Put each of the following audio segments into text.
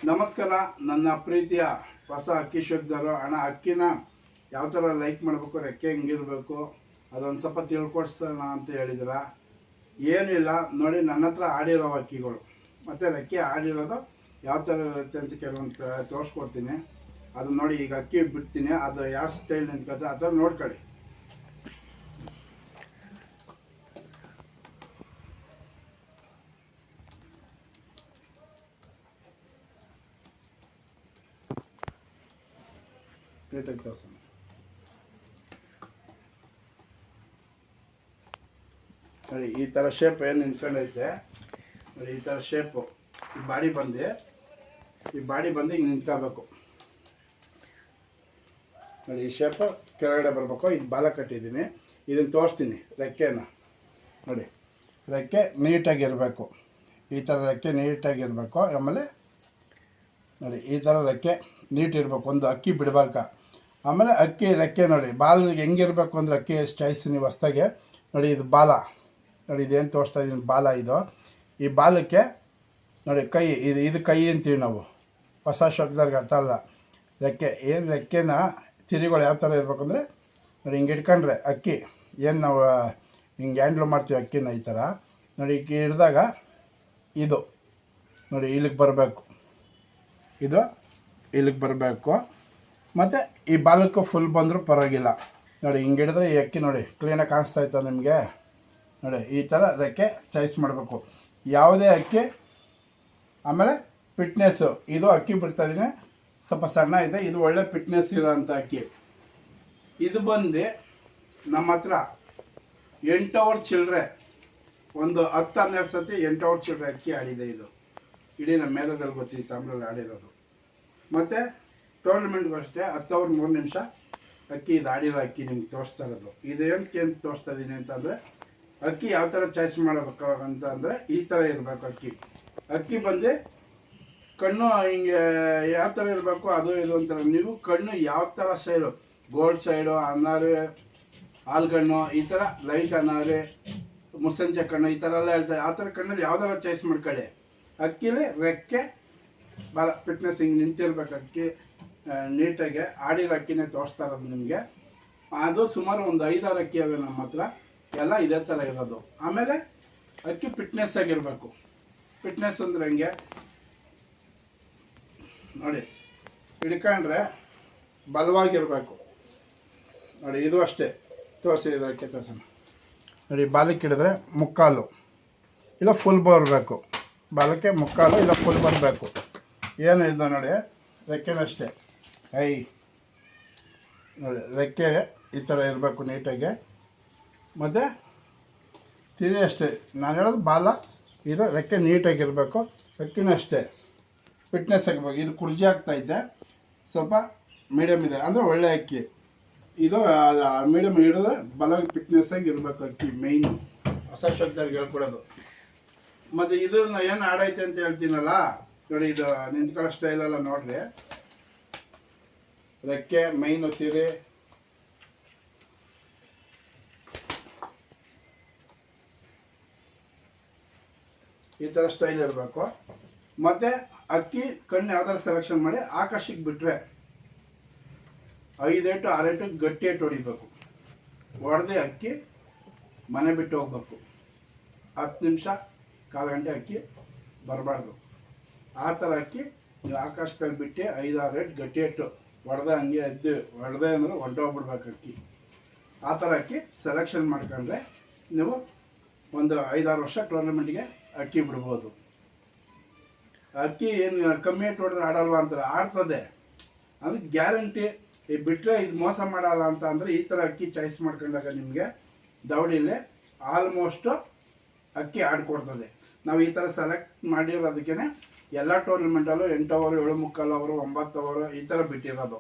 ನಮಸ್ಕಾರ. ನನ್ನ ಪ್ರೀತಿಯ ಹೊಸ ಅಕ್ಕಿ ಶೋಕ್ದಾರು ಅಣ್ಣ, ಅಕ್ಕಿನ ಯಾವ ಥರ ಲೈಕ್ ಮಾಡಬೇಕು, ರೆಕ್ಕೆ ಹೆಂಗಿರಬೇಕು ಅದೊಂದು ಸ್ವಲ್ಪ ತಿಳ್ಕೊಡ್ಸೋಣ ಅಂತ ಹೇಳಿದ್ರ. ಏನಿಲ್ಲ ನೋಡಿ, ನನ್ನ ಹತ್ರ ಆಡಿರೋ ಅಕ್ಕಿಗಳು ಮತ್ತು ರೆಕ್ಕೆ ಆಡಿರೋದು ಯಾವ ಥರ ಇರುತ್ತೆ ಅಂತ ಕೆಲವೊಂದು ತೋರಿಸ್ಕೊಡ್ತೀನಿ. ಅದು ನೋಡಿ, ಈಗ ಅಕ್ಕಿ ಬಿಡ್ತೀನಿ, ಅದು ಯಾವ ಸ್ಟೈಲ್ ನಿಂತ್ಕೊತ್ತೆ ಆ ಥರ ನೋಡ್ಕೊಳ್ಳಿ. ನೀಟಾಗಿ ತೋರಿಸೋಣ. ನೋಡಿ, ಈ ಥರ ಶೇಪ್ ಏನು ನಿಂತ್ಕೊಂಡೈತೆ ನೋಡಿ, ಈ ಥರ ಶೇಪು ಈ ಬಾಡಿ ಬಂದು ಹಿಂಗೆ ನಿಂತ್ಕೋಬೇಕು ನೋಡಿ. ಈ ಶೇಪು ಕೆಳಗಡೆ ಬರಬೇಕು. ಇದು ಬಾಲ ಕಟ್ಟಿದ್ದೀನಿ, ಇದನ್ನು ತೋರಿಸ್ತೀನಿ. ರೆಕ್ಕೆನ ನೋಡಿ, ರೆಕ್ಕೆ ನೀಟಾಗಿರಬೇಕು. ಈ ಥರ ರೆಕ್ಕೆ ನೀಟಾಗಿರಬೇಕು. ಆಮೇಲೆ ನೋಡಿ, ಈ ಥರ ರೆಕ್ಕೆ ನೀಟಿರ್ಬೇಕು, ಒಂದು ಅಕ್ಕಿ ಬಿಡಬೇಕು. ಆಮೇಲೆ ಅಕ್ಕಿ ರೆಕ್ಕೆ ನೋಡಿ, ಬಾಲಿಗೆ ಹೆಂಗಿರಬೇಕು ಅಂದರೆ ಅಕ್ಕಿ ಚಾಯ್ಸ್ ನೀವು ಹೊಸ್ದಾಗೆ ನೋಡಿ. ಇದು ಬಾಲ ನೋಡಿ, ಇದೇನು ತೋರಿಸ್ತಾ ಇದ್ದೀನಿ, ಬಾಲ ಇದು. ಈ ಬಾಲಕ್ಕೆ ನೋಡಿ ಕೈ, ಇದು ಕೈ ಅಂತೀವಿ ನಾವು, ಹೊಸ ಶಬ್ದಕ್ಕೆ ಅರ್ಥ ಅಲ್ಲ. ರೆಕ್ಕೆ ಏನು, ರೆಕ್ಕೆನ ತಿರಿಗಳು ಯಾವ ಥರ ಇರಬೇಕು ಅಂದರೆ ನೋಡಿ, ಹಿಂಗೆ ಇಟ್ಕೊಂಡ್ರೆ ಅಕ್ಕಿ ಏನು ನಾವು ಹಿಂಗೆ ಹ್ಯಾಂಡ್ಲ್ ಮಾಡ್ತೀವಿ ಅಕ್ಕಿನ ಈ ಥರ ನೋಡಿ. ಈಗ ಹಿಡ್ದಾಗ ಇದು ನೋಡಿ ಇಲ್ಲಿಗೆ ಬರಬೇಕು, ಇದು ಇಲ್ಲಿಗೆ ಬರಬೇಕು. ಮತ್ತು ಈ ಬಾಲಕ್ಕೂ ಫುಲ್ ಬಂದರೂ ಪರವಾಗಿಲ್ಲ ನೋಡಿ. ಹಿಂಗೆ ಹಿಡಿದ್ರೆ ಈ ಅಕ್ಕಿ ನೋಡಿ ಕ್ಲೀನಾಗಿ ಕಾಣಿಸ್ತಾ ಇತ್ತು ನಿಮಗೆ ನೋಡಿ. ಈ ಥರ ರೆಕ್ಕೆ ಚಾಯ್ಸ್ ಮಾಡಬೇಕು ಯಾವುದೇ ಅಕ್ಕಿ. ಆಮೇಲೆ ಫಿಟ್ನೆಸ್ಸು, ಇದು ಅಕ್ಕಿ ಬಿಡ್ತಾಯಿದ್ದೀನಿ, ಸ್ವಲ್ಪ ಸಣ್ಣ ಇದೆ. ಇದು ಒಳ್ಳೆ ಫಿಟ್ನೆಸ್ ಇರೋಂಥ ಅಕ್ಕಿ. ಇದು ಬಂದು ನಮ್ಮ ಹತ್ರ 8 ಅವರ್ ಚಿಲ್ಲರೆ, ಒಂದು 10-12 ಸತಿ 8 ಅವರ್ ಚಿಲ್ಲರೆ ಅಕ್ಕಿ ಆಡಿದೆ. ಇದು ಇಡೀ ನಮ್ಮ ಮೇಲದಲ್ಲಿ ಗೊತ್ತಿತ್ತು, ತಮಿಳಲ್ಲಿ ಆಡಿರೋದು. ಮತ್ತು ಟೂರ್ನಮೆಂಟ್ಗೂ ಅಷ್ಟೇ 10 ಅವರ್ 3 ನಿಮಿಷ ಅಕ್ಕಿ ಇದು ಆಡಿರೋ ಅಕ್ಕಿ ನಿಮ್ಗೆ ತೋರಿಸ್ತಾ ಇರೋದು. ಇದೇನಕ್ಕೆ ಅಂತ ತೋರಿಸ್ತಾ ಇದ್ದೀನಿ ಅಂತಂದರೆ, ಅಕ್ಕಿ ಯಾವ ಥರ ಚಾಯ್ಸ್ ಮಾಡಬೇಕು ಅಂತ ಅಂದರೆ ಈ ಥರ ಇರಬೇಕು ಅಕ್ಕಿ. ಅಕ್ಕಿ ಬಂದು ಕಣ್ಣು ಹಿಂಗೆ ಯಾವ ಥರ ಇರಬೇಕು, ಅದು ಇದು ಅಂತಾರೆ. ನೀವು ಕಣ್ಣು ಯಾವ ಥರ ಸೈಡು, ಗೋಲ್ಡ್ ಸೈಡು, ಅನ್ನಾರು, ಹಾಲ್ಗಣ್ಣು, ಈ ಥರ ಲೈಟ್ ಅನ್ನಾರು, ಮುಸ್ಸಂಜೆ ಕಣ್ಣು, ಈ ಥರ ಎಲ್ಲ ಹೇಳ್ತಾರೆ. ಆ ಥರ ಕಣ್ಣಲ್ಲಿ ಯಾವ್ದಾರ ಚಾಯ್ಸ್ ಮಾಡ್ಕೊಳ್ಳಿ. ಅಕ್ಕಿಲಿ ರೆಕ್ಕೆ ಭಾಳ ಫಿಟ್ನೆಸ್ ಹಿಂಗೆ ನಿಂತಿರ್ಬೇಕು. ಅಕ್ಕಿ ನೀಟಾಗಿ ಆಡಿರೋ ಅಕ್ಕಿನೇ ತೋರಿಸ್ತಾ ಇರೋದು ನಿಮಗೆ. ಅದು ಸುಮಾರು ಒಂದು 5-6 ಅಕ್ಕಿ ಅವೆ ನಮ್ಮ ಹತ್ರ, ಎಲ್ಲ ಇದೇ ಥರ ಇರೋದು. ಆಮೇಲೆ ಅಕ್ಕಿ ಫಿಟ್ನೆಸ್ ಆಗಿರಬೇಕು. ಫಿಟ್ನೆಸ್ ಅಂದರೆ ಹಂಗೆ ನೋಡಿ, ಹಿಡ್ಕೊಂಡ್ರೆ ಬಲವಾಗಿರಬೇಕು ನೋಡಿ. ಇದು ಅಷ್ಟೇ ತೋರಿಸಿ, ಇದಕ್ಕೆ ತೋರಿಸೋಣ ನೋಡಿ. ಬಾಲಕ್ಕೆ ಹಿಡಿದ್ರೆ ಮುಕ್ಕಾಲು ಇಲ್ಲ ಫುಲ್ ಬರಬೇಕು, ಬಾಲಕ್ಕೆ ಮುಕ್ಕಾಲು ಇಲ್ಲ ಫುಲ್ ಬರಬೇಕು. ಏನು ಇಲ್ಲ ನೋಡಿ, ರೆಕ್ಕೆನಷ್ಟೇ ನೋಡಿ, ರೆಕ್ಕೆ ಈ ಥರ ಇರಬೇಕು ನೀಟಾಗಿ. ಮತ್ತು ತಿರಿ ಅಷ್ಟೇ, ನಾನು ಹೇಳೋದು ಬಾಲ, ಇದು ರೆಕ್ಕೆ ನೀಟಾಗಿರಬೇಕು. ರೆಕ್ಕೆನೂ ಅಷ್ಟೇ ಫಿಟ್ನೆಸ್ ಆಗಿರ್ಬೇಕು. ಇದು ಕುರ್ಜಿ ಆಗ್ತಾಯಿದ್ದೆ, ಸ್ವಲ್ಪ ಮೀಡಿಯಮ್ ಇದೆ ಅಂದರೆ ಒಳ್ಳೆ ಅಕ್ಕಿ. ಇದು ಮೀಡಿಯಮ್ ಹಿಡಿದ್ರೆ ಬಲವಾಗಿ ಫಿಟ್ನೆಸ್ ಆಗಿ ಇರಬೇಕು ಅಕ್ಕಿ, ಮೇಯ್ನು ಹೊಸ ಶಬ್ದಕ್ಕೆ ಹೇಳ್ಕೊಡೋದು. ಮತ್ತು ಇದನ್ನು ಏನು ಆಡೈತೆ ಅಂತ ಹೇಳ್ತೀನಲ್ಲ ನೋಡಿ, ಇದು ನಿಂತ್ಕೊಳ್ಳೋ ಸ್ಟೈಲೆಲ್ಲ ನೋಡ್ರಿ. ರೆಕ್ಕೆ ಮೈನು ತಿರಿ ಈ ಥರ ಸ್ಟೈಲ್ ಇರಬೇಕು. ಮತ್ತು ಅಕ್ಕಿ ಕಣ್ಣು ಯಾವ್ದಾರು ಸೆಲೆಕ್ಷನ್ ಮಾಡಿ ಆಕಾಶಕ್ಕೆ ಬಿಟ್ಟರೆ 5 ಏಟು 6 ಏಟು ಗಟ್ಟಿ ಏಟು ಹೊಡಿಬೇಕು. ಹೊಡೆದೇ ಅಕ್ಕಿ ಮನೆ ಬಿಟ್ಟು ಹೋಗ್ಬೇಕು. 10 ನಿಮಿಷ 1/4 ಗಂಟೆ ಅಕ್ಕಿ ಬರಬಾರ್ದು. ಆ ಥರ ಅಕ್ಕಿ ನೀವು ಆಕಾಶದಲ್ಲಿ ಬಿಟ್ಟು 5-6 ಏಟು ಗಟ್ಟಿ ಏಟು ಹೊಡೆದ ಹಂಗೆ ಎದ್ದು ಹೊಡೆದೆ ಅಂದರೆ ಹೊಂಟೋಗ್ಬಿಡ್ಬೇಕು ಅಕ್ಕಿ. ಆ ಥರ ಅಕ್ಕಿ ಸೆಲೆಕ್ಷನ್ ಮಾಡ್ಕೊಂಡ್ರೆ ನೀವು ಒಂದು 5-6 ವರ್ಷ ಟೂರ್ನಮೆಂಟ್ಗೆ ಅಕ್ಕಿ ಬಿಡ್ಬೋದು. ಅಕ್ಕಿ ಏನು ಕಮ್ಮಿ ಏಟು ಹೊಡೆದ್ರೆ ಆಡಲ್ವ ಅಂತಾರೆ, ಆಡ್ತದೆ. ಅಂದರೆ ಗ್ಯಾರಂಟಿ. ಈ ಬಿಟ್ಟರೆ ಇದು ಮೋಸ ಮಾಡಲ್ಲ ಅಂತ ಅಂದರೆ ಈ ಥರ ಅಕ್ಕಿ ಚಾಯ್ಸ್ ಮಾಡ್ಕೊಂಡಾಗ ನಿಮಗೆ ದವಡಿಲಿ ಆಲ್ಮೋಸ್ಟು ಅಕ್ಕಿ ಆಡ್ಕೊಡ್ತದೆ. ನಾವು ಈ ಥರ ಸೆಲೆಕ್ಟ್ ಮಾಡಿರೋದಕ್ಕೇ ಎಲ್ಲ ಟೂರ್ನಮೆಂಟಲ್ಲೂ 8 ಅವರ್ 7:45 ಅವರು 9 ಅವರು ಈ ಥರ ಬಿಟ್ಟಿರೋದು.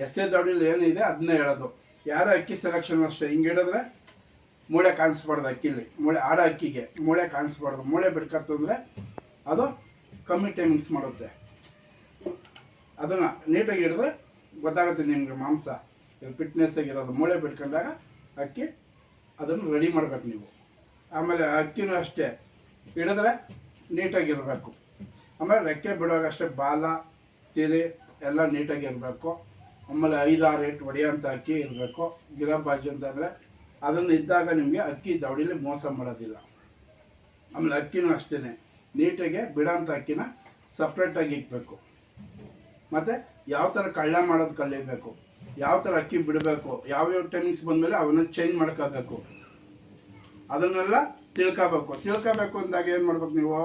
ಎಸ್ ಎ ದವಡಿಲಿ ಏನಿದೆ ಅದನ್ನೇ ಹೇಳೋದು. ಯಾರೋ ಅಕ್ಕಿ ಸೆಲೆಕ್ಷನ್ ಅಷ್ಟೇ, ಹಿಂಗೆ ಹಿಡಿದ್ರೆ ಮೂಳೆ ಕಾಣಿಸ್ಬಾರ್ದು ಅಕ್ಕಿಲಿ. ಮೂಳೆ ಆಡೋ ಅಕ್ಕಿಗೆ ಮೂಳೆ ಕಾಣಿಸ್ಬಾರ್ದು. ಮೂಳೆ ಬಿಡ್ಕತ್ತಂದರೆ ಅದು ಕಮ್ಮಿ ಟೈಮಿಂಗ್ಸ್ ಮಾಡುತ್ತೆ. ಅದನ್ನು ನೀಟಾಗಿ ಹಿಡಿದ್ರೆ ಗೊತ್ತಾಗುತ್ತೆ ನಿಮಗೆ ಮಾಂಸ ಫಿಟ್ನೆಸ್ ಆಗಿರೋದು. ಮೂಳೆ ಬಿಟ್ಕೊಂಡಾಗ ಅಕ್ಕಿ ಅದನ್ನು ರೆಡಿ ಮಾಡಬೇಕು ನೀವು. ಆಮೇಲೆ ಅಕ್ಕಿನೂ ಅಷ್ಟೇ ಹಿಡಿದ್ರೆ ನೀಟಾಗಿರಬೇಕು. ಆಮೇಲೆ ರೆಕ್ಕೆ ಬಿಡುವಾಗಷ್ಟೇ ಬಾಲ ತಿರಿ ಎಲ್ಲ ನೀಟಾಗಿ ಇರಬೇಕು. ಆಮೇಲೆ 5-6 ಏಟು ಹೊಡೆಯೋಂಥ ಅಕ್ಕಿ ಇರಬೇಕು. ಗಿರಬಾಜು ಅಂತಂದರೆ ಅದನ್ನು ಇದ್ದಾಗ ನಿಮಗೆ ಅಕ್ಕಿ ದವಡಿಲಿ ಮೋಸ ಮಾಡೋದಿಲ್ಲ. ಆಮೇಲೆ ಅಕ್ಕಿನೂ ಅಷ್ಟೇ ನೀಟಾಗೆ ಬಿಡೋಂಥ ಅಕ್ಕಿನ ಸಪ್ರೇಟಾಗಿ ಇಕ್ಬೇಕು. ಮತ್ತು ಯಾವ ಥರ ಕಳ್ಳ ಮಾಡೋದು ಕಲಿಬೇಕು, ಯಾವ ಥರ ಅಕ್ಕಿ ಬಿಡಬೇಕು, ಯಾವ್ಯಾವ ಟೈಮಿಂಗ್ಸ್ ಬಂದಮೇಲೆ ಅವನ್ನ ಚೇಂಜ್ ಮಾಡ್ಕೋಬೇಕು, ಅದನ್ನೆಲ್ಲ ತಿಳ್ಕೋಬೇಕು ಅಂದಾಗ ಏನು ಮಾಡ್ಬೇಕು, ನೀವು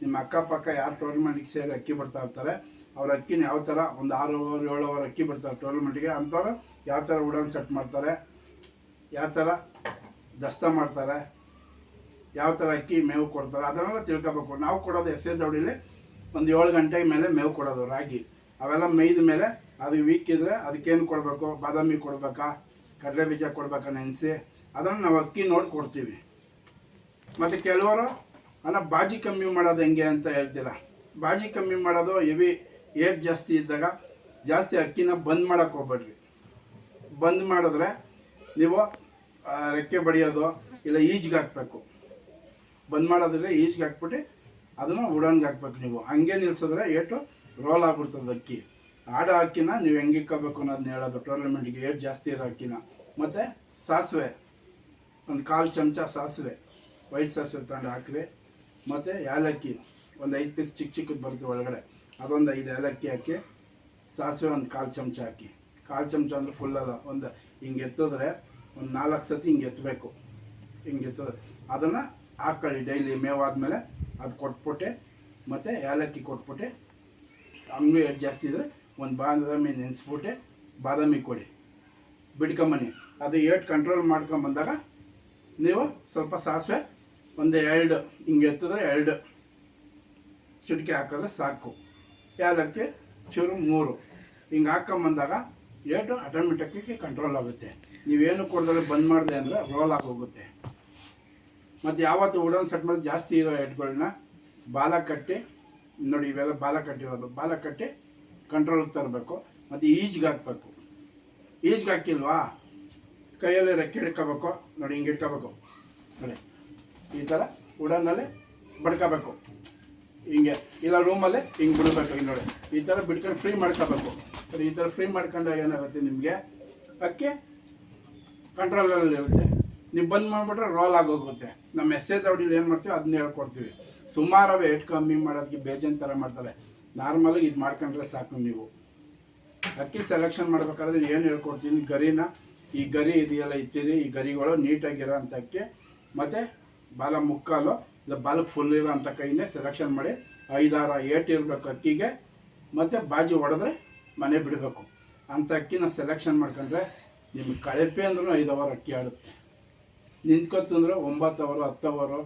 ನಿಮ್ಮ ಅಕ್ಕಪಕ್ಕ ಯಾರು ಟೋರ್ನಮೆಂಟಿಗೆ ಸೇರಿ ಅಕ್ಕಿ ಬಿಡ್ತಾ ಇರ್ತಾರೆ ಅವ್ರ ಅಕ್ಕಿನ ಯಾವ ಥರ ಒಂದು 6 ಓವರ್ 7 ಓವರ್ ಅಕ್ಕಿ ಬಿಡ್ತಾರೆ ಟೋರ್ನಮೆಂಟಿಗೆ, ಅಂಥವ್ರು ಯಾವ ಥರ ಉಡನ್ ಸೆಟ್ ಮಾಡ್ತಾರೆ, ಯಾವ ಥರ ದಸ್ತ ಮಾಡ್ತಾರೆ, ಯಾವ ಥರ ಅಕ್ಕಿ ಮೇವು ಕೊಡ್ತಾರೆ, ಅದನ್ನೆಲ್ಲ ತಿಳ್ಕೋಬೇಕು. ನಾವು ಕೊಡೋದು ಎಸ್ ಎ ದವಡಿಲಿ ಒಂದು 7 ಗಂಟೆ ಮೇಲೆ ಮೇವು ಕೊಡೋದು ರಾಗಿ. ಅವೆಲ್ಲ ಮೇಯ್ದ ಮೇಲೆ ಅದು ವೀಕ್ ಇದ್ದರೆ ಅದಕ್ಕೇನು ಕೊಡಬೇಕು, ಬಾದಾಮಿ ಕೊಡಬೇಕಾ, ಕಡಲೆ ಬೀಜ ಕೊಡಬೇಕಾ ನೆನೆಸಿ, ಅದನ್ನು ನಾವು ಅಕ್ಕಿ ನೋಡಿ ಕೊಡ್ತೀವಿ. ಮತ್ತು ಕೆಲವರು ಬಾಜಿ ಕಮ್ಮಿ ಮಾಡೋದು ಹೆಂಗೆ ಅಂತ ಹೇಳ್ತೀರ. ಬಾಜಿ ಕಮ್ಮಿ ಮಾಡೋದು ಹೆವಿ ಏಟ್ ಜಾಸ್ತಿ ಇದ್ದಾಗ ಜಾಸ್ತಿ ಅಕ್ಕಿನ ಬಂದ್ ಮಾಡೋಕ್ಕೆ ಹೋಗ್ಬೇಡ್ರಿ. ಬಂದ್ ಮಾಡಿದ್ರೆ ನೀವು ರೆಕ್ಕೆ ಬಡಿಯೋದು ಇಲ್ಲ ಈಜ್ಗೆ ಹಾಕ್ಬೇಕು. ಬಂದ್ ಮಾಡೋದ್ರೆ ಈಜ್ಗೆ ಹಾಕ್ಬಿಟ್ಟು ಅದನ್ನು ಉಡನ್ಗೆ ಹಾಕ್ಬೇಕು. ನೀವು ಹಂಗೆ ನಿಲ್ಸಿದ್ರೆ ಏಟು ರೋಲ್ ಆಗ್ಬಿಡ್ತದೆ ಅಕ್ಕಿ. ಆಡೋ ಅಕ್ಕಿನ ನೀವು ಹೆಂಗೆ ಇಕ್ಕೋಬೇಕು ಅನ್ನೋದನ್ನ ಹೇಳೋದು ಟೂರ್ನಮೆಂಟಿಗೆ ಏಟ್ ಜಾಸ್ತಿ ಇರೋ ಅಕ್ಕಿನ. ಮತ್ತು ಸಾಸಿವೆ ಒಂದು 1/4 ಚಮಚ ಸಾಸಿವೆ, ವೈಟ್ ಸಾಸಿವೆ ತಗೊಂಡು ಹಾಕಿರಿ. ಮತ್ತು ಏಲಕ್ಕಿ ಒಂದು 5 ಪೀಸ್ ಚಿಕ್ಕದು ಬರುತ್ತೆ ಒಳಗಡೆ, ಅದೊಂದು 5 ಏಲಕ್ಕಿ ಹಾಕಿ, ಸಾಸಿವೆ ಒಂದು 1/4 ಚಮಚ ಹಾಕಿ. 1/4 ಚಮಚ ಅಂದರೆ ಫುಲ್ ಅಲ್ಲ, ಒಂದು ಹಿಂಗೆ ಎತ್ತಿದ್ರೆ ಒಂದು 4 ಸತಿ ಹಿಂಗೆ ಎತ್ತಬೇಕು. ಹಿಂಗೆ ಎತ್ತಿದ್ರೆ ಅದನ್ನು ಹಾಕ್ಕೊಳ್ಳಿ ಡೈಲಿ ಮೇವಾದ್ಮೇಲೆ ಅದು ಕೊಟ್ಬಿಟ್ಟೆ. ಮತ್ತು ಏಲಕ್ಕಿ ಕೊಟ್ಬಿಟ್ಟೆ. ಹಂಗೆ ಜಾಸ್ತಿ ಇದ್ದರೆ ಒಂದು ಬಾದಾಮಿ ನೆನೆಸ್ಬಿಟ್ಟೆ ಬಾದಾಮಿ ಕೊಡಿ, ಬಿಡ್ಕೊಂಬನ್ನಿ. ಅದು ಏಟ್ ಕಂಟ್ರೋಲ್ ಮಾಡ್ಕೊಂಬಂದಾಗ ನೀವು ಸ್ವಲ್ಪ ಸಾಸಿವೆ ಒಂದು 2 ಹಿಂಗೆ ಎತ್ತಿದ್ರೆ 2 ಚಿಟಿಕೆ ಹಾಕಿದ್ರೆ ಸಾಕು. ಏಲಕ್ಕಿ ಚೂರು 3 ಹಿಂಗೆ ಹಾಕ್ಕೊಂಬಂದಾಗ ಏಟು ಆಟೋಮೆಟಿಕ್ಕಾಗಿ ಕಂಟ್ರೋಲ್ ಆಗುತ್ತೆ. ನೀವೇನು ಕೊಡೋದ್ರೆ ಬಂದ್ ಮಾಡಿದೆ ಅಂದರೆ ರೋಲ್ ಆಗೋಗುತ್ತೆ. ಮತ್ತು ಯಾವತ್ತು ಉಡನ್ ಸೆಟ್ ಮಾಡಿ ಜಾಸ್ತಿ ಇರೋ ಎಟ್ಗಳನ್ನ ಬಾಲ ಕಟ್ಟಿ ನೋಡಿ, ಇವೆಲ್ಲ ಬಾಲ ಕಟ್ಟಿರೋದು, ಬಾಲ ಕಟ್ಟಿ ಕಂಟ್ರೋಲಿಗೆ ತರಬೇಕು. ಮತ್ತು ಈಜ್ಗೆ ಹಾಕ್ಬೇಕು. ಈಜ್ಗೆ ಹಾಕಿಲ್ವಾ ಕೈಯಲ್ಲಿ ರೆಕ್ಕೆ ಹಿಡ್ಕೋಬೇಕು. ನೋಡಿ ಹಿಂಗೆ ಹಿಡ್ಕೋಬೇಕು. ನೋಡಿ ಈ ಥರ ಉಡನ್ನಲ್ಲಿ ಬಡ್ಕೋಬೇಕು ಹಿಂಗೆ, ಇಲ್ಲ ರೂಮಲ್ಲಿ ಹಿಂಗೆ ಬಿಡಬೇಕು. ಹಿಂಗೆ ನೋಡಿ ಈ ಥರ ಬಿಡ್ಕೊಂಡು ಫ್ರೀ ಮಾಡ್ಕೋಬೇಕು. ಸರಿ, ಈ ಥರ ಫ್ರೀ ಮಾಡ್ಕೊಂಡಾಗ ಏನಾಗುತ್ತೆ, ನಿಮಗೆ ಅಕ್ಕಿ ಕಂಟ್ರೋಲಲ್ಲಿ ಇರುತ್ತೆ. ನೀವು ಬಂದ್ ಮಾಡಿಬಿಟ್ರೆ ರೋಲ್ ಆಗೋಗುತ್ತೆ. ನಮ್ಮ ಎಸ್ ಎ ದವಡಿಲಿ ಏನು ಮಾಡ್ತೀವಿ ಅದನ್ನ ಹೇಳ್ಕೊಡ್ತೀವಿ. ಸುಮಾರು ವೇಟ್ ಕಮ್ಮಿ ಮಾಡೋದಕ್ಕೆ ಬೇಜಾನ್ ಥರ ಮಾಡ್ತಾರೆ. ನಾರ್ಮಲಾಗಿ ಇದು ಮಾಡ್ಕೊಂಡ್ರೆ ಸಾಕು. ನೀವು ಅಕ್ಕಿ ಸೆಲೆಕ್ಷನ್ ಮಾಡ್ಬೇಕಾದ್ರೆ ಏನು ಹೇಳ್ಕೊಡ್ತೀನಿ, ಗರಿನ ಈ ಗರಿ ಇದೆಯಲ್ಲ ಇತ್ತೀರಿ, ಈ ಗರಿಗಳು ನೀಟಾಗಿರೋ ಅಂಥ ಅಕ್ಕಿ ಮತ್ತು ಬಾಲ ಮುಕ್ಕಾಲು ಇಲ್ಲ ಬಾಲಕ್ಕೆ ಫುಲ್ ಇರೋ ಅಂಥ ಕೈನೇ ಸೆಲೆಕ್ಷನ್ ಮಾಡಿ 5-6 ಏಟು ಇರಬೇಕು ಅಕ್ಕಿಗೆ. ಮತ್ತು ಬಾಜಿ ಹೊಡೆದ್ರೆ ಮನೆ ಬಿಡಬೇಕು ಅಂಥ ಅಕ್ಕಿನ ಸೆಲೆಕ್ಷನ್ ಮಾಡ್ಕೊಂಡ್ರೆ ನಿಮ್ಗೆ ಕಳಪೆ ಅಂದ್ರೂ 5 ಅವರ್ ಅಕ್ಕಿ ಆಡುತ್ತೆ. ನಿಂತ್ಕೊತಂದ್ರೆ 9 ಅವರು 10 ಅವರು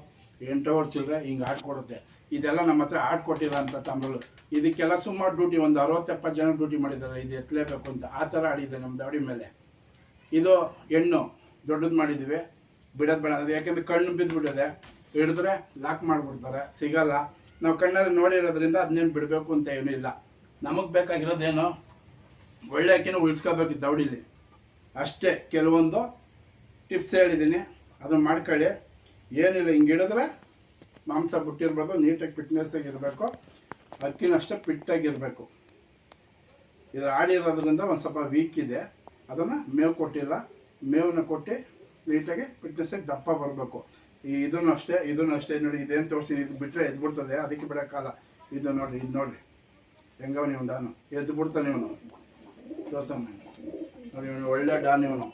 8 ಅವರ್ ಚಿಲ್ಲರೆ ಹಿಂಗೆ ಆಡ್ಕೊಡುತ್ತೆ. ಇದೆಲ್ಲ ನಮ್ಮ ಹತ್ರ ಆಡ್ಕೊಟ್ಟಿರೋ ಅಂಥ ತಮಿಳು. ಇದಕ್ಕೆಲ್ಲ ಸುಮಾರು ಡ್ಯೂಟಿ, ಒಂದು 60-70 ಜನ ಡ್ಯೂಟಿ ಮಾಡಿದ್ದಾರೆ ಇದು ಎತ್ತಲೇಬೇಕು ಅಂತ. ಆ ಥರ ಆಡಿದೆ ನಮ್ಮ ದವಡಿ ಮೇಲೆ. ಇದು ಹೆಣ್ಣು ದೊಡ್ಡದು ಮಾಡಿದ್ದೀವಿ, ಬಿಡೋದು ಬೇಡ. ಅದು ಯಾಕೆಂದರೆ ಕಣ್ಣು ಬಿದ್ದುಬಿಟ್ಟಿದೆ, ಹಿಡಿದ್ರೆ ಲಾಕ್ ಮಾಡಿಬಿಡ್ತಾರೆ, ಸಿಗಲ್ಲ. ನಾವು ಕಣ್ಣಲ್ಲಿ ನೋಡಿರೋದ್ರಿಂದ ಅದನ್ನೇನು ಬಿಡಬೇಕು ಅಂತ ಏನೂ ಇಲ್ಲ. ನಮಗೆ ಬೇಕಾಗಿರೋದೇನು ಒಳ್ಳೆ ಅಕ್ಕಿನ ಉಳಿಸ್ಕೋಬೇಕು ದವಡಿಲಿ ಅಷ್ಟೇ. ಕೆಲವೊಂದು ಟಿಪ್ಸ್ ಹೇಳಿದ್ದೀನಿ, ಅದನ್ನು ಮಾಡ್ಕೊಳ್ಳಿ. ಏನಿಲ್ಲ, ಹಿಂಗೆ ಹಿಡಿದ್ರೆ ಮಾಂಸ ಬಿಟ್ಟಿರ್ಬೋದು, ನೀಟಾಗಿ ಫಿಟ್ನೆಸ್ಸಾಗಿ ಇರಬೇಕು. ಅಕ್ಕಿನ ಅಷ್ಟೇ ಫಿಟ್ಟಾಗಿರಬೇಕು. ಇದ್ರ ಆಡಿರೋದ್ರಿಂದ ಒಂದು ಸ್ವಲ್ಪ ವೀಕ್ ಇದೆ, ಅದನ್ನು ಮೇವು ಕೊಟ್ಟಿಲ್ಲ. ಮೇವನ್ನ ಕೊಟ್ಟು ನೀಟಾಗಿ ಫಿಟ್ನೆಸ್ಸಾಗಿ ದಪ್ಪ ಬರಬೇಕು. ಇದನ್ನು ಅಷ್ಟೇ ನೋಡಿ. ಇದೇನು ತೋರಿಸ್ತೀನಿ, ಇದು ಬಿಟ್ಟರೆ ಎದ್ಬಿಡ್ತದೆ, ಅದಕ್ಕೆ ಬಿಡೋಕ್ಕಲ್ಲ. ಇದು ನೋಡಿರಿ ಹೆಂಗವ ನೀವು ಡಾನು ಎದ್ದು ಬಿಡ್ತಾನೆ ಇವನು. ತೋರ್ಸಮ್ಮ ನೋಡಿ, ಇವನು ಒಳ್ಳೆ ಡಾನ್, ಇವನು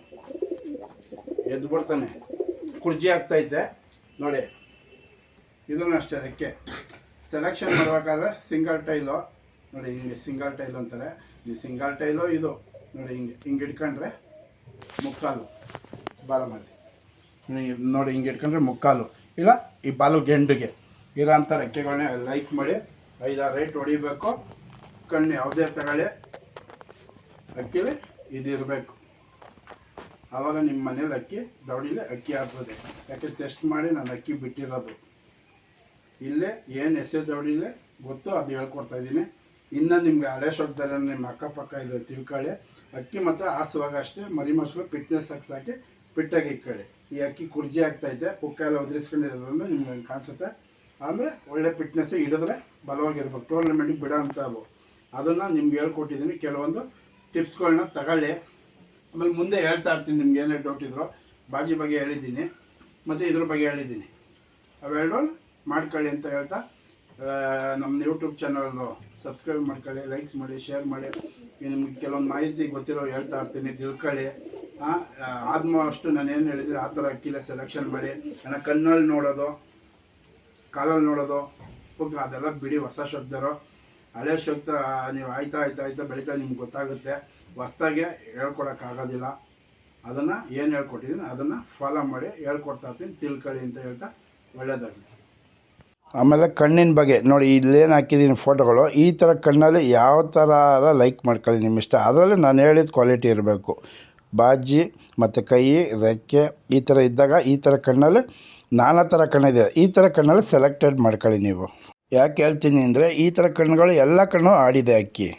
ಎದ್ದು ಬಿಡ್ತಾನೆ. ಕುರ್ಜಿ ಆಗ್ತೈತೆ ನೋಡಿ. ಇದನ್ನು ಅಷ್ಟೇ ರೆಕ್ಕೆ ಸೆಲೆಕ್ಷನ್ ಮಾಡಬೇಕಾದ್ರೆ ಸಿಂಗಲ್ ಟೈಲು ನೋಡಿ, ಹಿಂಗೆ ಸಿಂಗಲ್ ಟೈಲು ಅಂತಾರೆ. ಈ ಸಿಂಗಲ್ ಟೈಲು ಇದು ನೋಡಿ, ಹಿಂಗೆ ಹಿಡ್ಕೊಂಡ್ರೆ ಮುಕ್ಕಾಲು ಬಾಲ ಮಾಡಿ ನೋಡಿ, ಹಿಂಗೆ ಇಟ್ಕೊಂಡ್ರೆ ಮುಕ್ಕಾಲು. ಇಲ್ಲ ಈ ಬಾಲು ಗೆಂಡಿಗೆ ಇರೋಂಥ ರೆಕ್ಕೆಗಳನ್ನೇ ಲೈಕ್ ಮಾಡಿ 5-6 ರೇಟ್ ಹೊಡಿಬೇಕು. ಕಣ್ಣು ಯಾವುದೇ ತಗೊಳ್ಳಿ, ಅಕ್ಕಿಲಿ ಇದಿರಬೇಕು. ಆವಾಗ ನಿಮ್ಮ ಮನೇಲಿ ಅಕ್ಕಿ ದವಡಿಲಿ ಅಕ್ಕಿ ಆಗ್ತದೆ. ಯಾಕೆ ಟೆಸ್ಟ್ ಮಾಡಿ ನಾನು ಅಕ್ಕಿ ಬಿಟ್ಟಿರೋದು ಇಲ್ಲೇ ಏನು ಎಸ್ ಎ ದವಡಿಲೇ ಗೊತ್ತು, ಅದು ಹೇಳ್ಕೊಡ್ತಾಯಿದ್ದೀನಿ. ಇನ್ನು ನಿಮಗೆ ಹಳೆ ಶಬ್ದದಲ್ಲಿ ನಿಮ್ಮ ಅಕ್ಕಪಕ್ಕ ಇದು ತಿಳ್ಕೊಳ್ಳಿ. ಅಕ್ಕಿ ಮತ್ತು ಆರಿಸುವಾಗ ಅಷ್ಟೇ ಮರಿ ಮಕ್ಕಳು ಫಿಟ್ನೆಸ್ ಸಾಕಿ ಫಿಟ್ಟಾಗಿ ಇಟ್ಕೊಳ್ಳಿ. ಈ ಅಕ್ಕಿ ಕುರ್ಜಿ ಆಗ್ತೈತೆ, ಪುಕ್ಕ ಎಲ್ಲ ಒದರಿಸ್ಕೊಂಡಿರೋದ್ರಿಂದ ನಿಮ್ಗೆ ಕಾಣಿಸುತ್ತೆ. ಅಂದರೆ ಒಳ್ಳೆ ಫಿಟ್ನೆಸ್ ಹಿಡಿದ್ರೆ ಬಲವಾಗಿರ್ಬೇಕು, ಟೂರ್ನಮೆಂಟಿಗೆ ಬಿಡೋ ಅಂಥವು. ಅದನ್ನು ನಿಮ್ಗೆ ಹೇಳ್ಕೊಟ್ಟಿದ್ದೀನಿ. ಕೆಲವೊಂದು ಟಿಪ್ಸ್ಗಳನ್ನ ತಗೊಳ್ಳಿ. ಆಮೇಲೆ ಮುಂದೆ ಹೇಳ್ತಾ ಇರ್ತೀನಿ, ನಿಮ್ಗೆ ಏನೇ ಡೌಟ್ ಇದ್ರೋ. ಬಾಜಿ ಬಗ್ಗೆ ಹೇಳಿದ್ದೀನಿ ಮತ್ತು ಇದ್ರ ಬಗ್ಗೆ ಹೇಳಿದ್ದೀನಿ. ಅವೆರಡು ಮಾಡ್ಕೊಳ್ಳಿ ಅಂತ ಹೇಳ್ತಾ, ನಮ್ಮ ಯೂಟ್ಯೂಬ್ ಚಾನಲ್ಲು ಸಬ್ಸ್ಕ್ರೈಬ್ ಮಾಡ್ಕೊಳ್ಳಿ, ಲೈಕ್ಸ್ ಮಾಡಿ, ಶೇರ್ ಮಾಡಿ. ನಿಮ್ಗೆ ಕೆಲವೊಂದು ಮಾಹಿತಿ ಗೊತ್ತಿರೋ ಹೇಳ್ತಾ ಇರ್ತೀನಿ, ತಿಳ್ಕೊಳ್ಳಿ. ಆಲ್ಮೋಸ್ಟ್ ನಾನು ಏನು ಹೇಳಿದ್ರೆ ಆ ಥರ ಅಕ್ಕಿಲೆ ಸೆಲೆಕ್ಷನ್ ಮಾಡಿ. ಕಣ್ಣಲ್ಲಿ ನೋಡೋದು, ಕಾಲಲ್ಲಿ ನೋಡೋದು, ಅದೆಲ್ಲ ಬಿಡಿ. ಹೊಸ ಶಬ್ದರು, ಹಳೆ ಶಬ್ದ ನೀವು ಆಯ್ತಾ ಬೆಳೀತಾ ನಿಮ್ಗೆ ಗೊತ್ತಾಗುತ್ತೆ. ಹೊಸ್ದಾಗೆ ಹೇಳ್ಕೊಡೋಕ್ಕಾಗೋದಿಲ್ಲ. ಅದನ್ನು ಏನು ಹೇಳ್ಕೊಟ್ಟಿದ್ದೀನಿ ಅದನ್ನು ಫಾಲೋ ಮಾಡಿ ಹೇಳ್ಕೊಡ್ತಾ ಇರ್ತೀನಿ, ತಿಳ್ಕೊಳ್ಳಿ ಅಂತ ಹೇಳ್ತಾ ಒಳ್ಳೆಯದಾಗಲಿ. ಆಮೇಲೆ ಕಣ್ಣಿನ ಬಗ್ಗೆ ನೋಡಿ, ಇಲ್ಲೇನು ಹಾಕಿದ್ದೀನಿ ಫೋಟೋಗಳು. ಈ ಥರ ಕಣ್ಣಲ್ಲಿ ಯಾವ ಥರ ಲೈಕ್ ಮಾಡ್ಕೊಳ್ಳಿ, ನಿಮ್ಮ ಇಷ್ಟ. ಅದರಲ್ಲೂ ನಾನು ಹೇಳಿದ ಕ್ವಾಲಿಟಿ ಇರಬೇಕು. ಬಾಜಿ ಮತ್ತು ಕೈ, ರೆಕ್ಕೆ ಈ ಥರ ಇದ್ದಾಗ ಈ ಥರ ಕಣ್ಣಲ್ಲಿ ನಾನಾ ಥರ ಕಣ್ಣಿದೆ. ಈ ಥರ ಕಣ್ಣಲ್ಲಿ ಸೆಲೆಕ್ಟೆಡ್ ಮಾಡ್ಕೊಳ್ಳಿ ನೀವು. ಯಾಕೆ ಹೇಳ್ತೀನಿ ಅಂದರೆ, ಈ ಥರ ಕಣ್ಣುಗಳು ಎಲ್ಲ ಕಣ್ಣು ಆಡಿದೆ ಅಕ್ಕಿ.